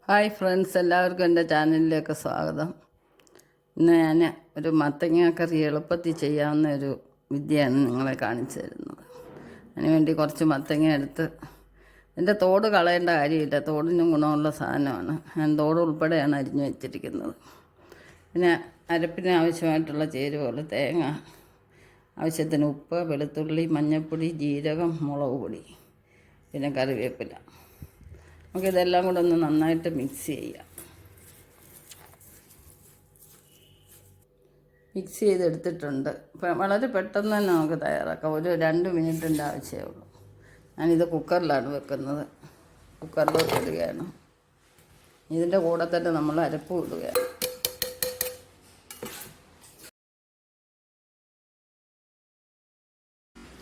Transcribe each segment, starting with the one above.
Hi friends, എല്ലാവർക്കും എൻ്റെ ചാനലിലേക്ക് സ്വാഗതം. ഇന്ന് ഞാൻ ഒരു മത്തങ്ങ കറി എളുപ്പത്തിൽ ചെയ്യാവുന്ന ഒരു വിദ്യയാണ് നിങ്ങളെ കാണിച്ചു തരുന്നത്. അതിനുവേണ്ടി കുറച്ച് മത്തങ്ങ എടുത്ത്, ഇതിൻ്റെ തോട് കളയേണ്ട കാര്യമില്ല, തോടിനും ഗുണമുള്ള സാധനമാണ്. ഞാൻ തോട് ഉൾപ്പെടെയാണ് അരിഞ്ഞു വെച്ചിരിക്കുന്നത്. പിന്നെ അരപ്പിന് ആവശ്യമായിട്ടുള്ള ചേരുവകൾ: തേങ്ങ, ആവശ്യത്തിന് ഉപ്പ്, വെളുത്തുള്ളി, മഞ്ഞൾപ്പൊടി, ജീരകം, മുളക് പൊടി, പിന്നെ കറിവേപ്പില. നമുക്കിതെല്ലാം കൂടെ ഒന്ന് നന്നായിട്ട് മിക്സ് ചെയ്യാം. മിക്സ് ചെയ്തെടുത്തിട്ടുണ്ട്. വളരെ പെട്ടെന്ന് തന്നെ നമുക്ക് തയ്യാറാക്കാം. ഒരു 2 മിനിറ്റിൻ്റെ ആവശ്യമേ ഉള്ളൂ. ഞാനിത് കുക്കറിലാണ് വെക്കുന്നത്. കുക്കറിലോട്ട് ഇടുകയാണ്. ഇതിൻ്റെ കൂടെ തന്നെ നമ്മൾ അരപ്പ് ഇടുകയാണ്.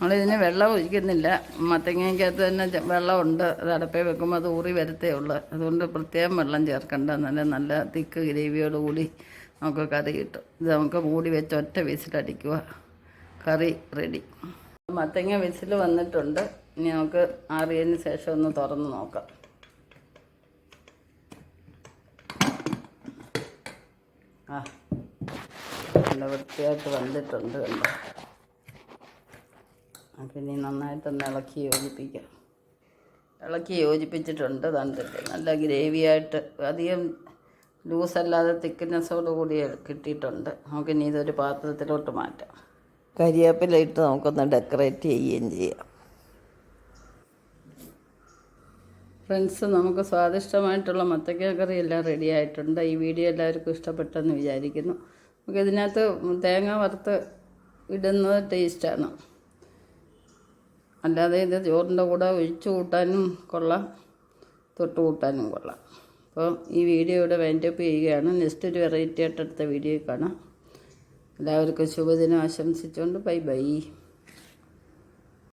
നമ്മളിതിന് വെള്ളം ഒഴിക്കുന്നില്ല. മത്തങ്ങയ്ക്കകത്ത് തന്നെ വെള്ളമുണ്ട്. അത് അടപ്പേ വെക്കുമ്പോൾ അത് ഊറി വരത്തേ ഉള്ളൂ. അതുകൊണ്ട് പ്രത്യേകം വെള്ളം ചേർക്കണ്ട. നല്ല തിക്ക് ഗ്രേവിയോട് കൂടി നമുക്ക് കറി കിട്ടും. ഇത് നമുക്ക് മൂടി വെച്ച് ഒറ്റ വിസിലടിക്കുക. കറി റെഡി. മത്തങ്ങ വിസിൽ വന്നിട്ടുണ്ട്. ഇനി നമുക്ക് ആറിയതിന് ശേഷം ഒന്ന് തുറന്ന് നോക്കാം. നല്ല വൃത്തിയായിട്ട് വന്നിട്ടുണ്ട്. കണ്ടോ? പിന്നെ നന്നായിട്ടൊന്ന് ഇളക്കി യോജിപ്പിച്ചിട്ടുണ്ട്. കണ്ടിട്ട് നല്ല ഗ്രേവിയായിട്ട്, അധികം ലൂസല്ലാതെ തിക്നെസ്സോട് കൂടി കിട്ടിയിട്ടുണ്ട്. നമുക്കിനി ഇതൊരു പാത്രത്തിലോട്ട് മാറ്റാം. കരിവേപ്പില ഇട്ട് നമുക്കൊന്ന് ഡെക്കറേറ്റ് ചെയ്യുകയും ചെയ്യാം. ഫ്രണ്ട്സ്, നമുക്ക് സ്വാദിഷ്ടമായിട്ടുള്ള മത്തങ്ങ കറി എല്ലാം റെഡി ആയിട്ടുണ്ട്. ഈ വീഡിയോ എല്ലാവർക്കും ഇഷ്ടപ്പെട്ടെന്ന് വിചാരിക്കുന്നു. നമുക്കിതിനകത്ത് തേങ്ങ വറുത്ത് ഇടുന്നത് ടേസ്റ്റാണ്. അല്ലാതെ ഇത് ചോറിൻ്റെ കൂടെ ഒഴിച്ചു കൂട്ടാനും കൊള്ളാം, തൊട്ട് കൂട്ടാനും കൊള്ളാം. അപ്പോൾ ഈ വീഡിയോ ഇവിടെ വൈൻഡപ്പ് ചെയ്യുകയാണ്. നെക്സ്റ്റ് ഒരു വെറൈറ്റി ആയിട്ട് അടുത്ത വീഡിയോയിൽ കാണാം. എല്ലാവർക്കും ശുഭദിനം ആശംസിച്ചുകൊണ്ട് ബൈ.